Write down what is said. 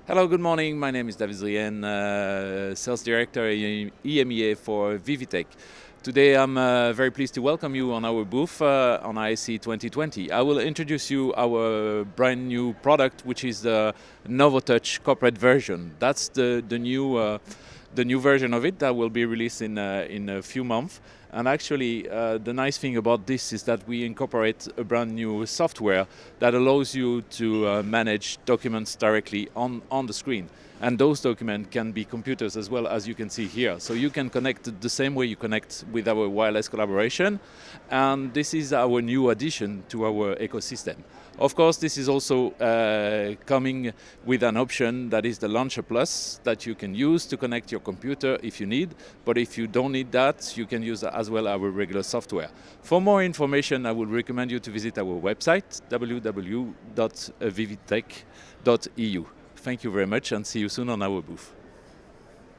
Hello, good morning. My name is David Zien, Sales Director in EMEA for Vivitek. Today I'm very pleased to welcome you on our booth on ISE 2020. I will introduce you our brand new product, which is the NovoTouch corporate version. That's the new version of it that will be released in a few months. And actually, the nice thing about this is that we incorporate a brand new software that allows you to manage documents directly on the screen. And those documents can be computers as well, as you can see here. So you can connect the same way you connect with our wireless collaboration. And this is our new addition to our ecosystem. Of course, this is also coming with an option that is the Launcher Plus that you can use to connect your computer if you need. But if you don't need that, you can use as well our regular software. For more information, I would recommend you to visit our website, www.vivitek.eu. Thank you very much and see you soon on our booth.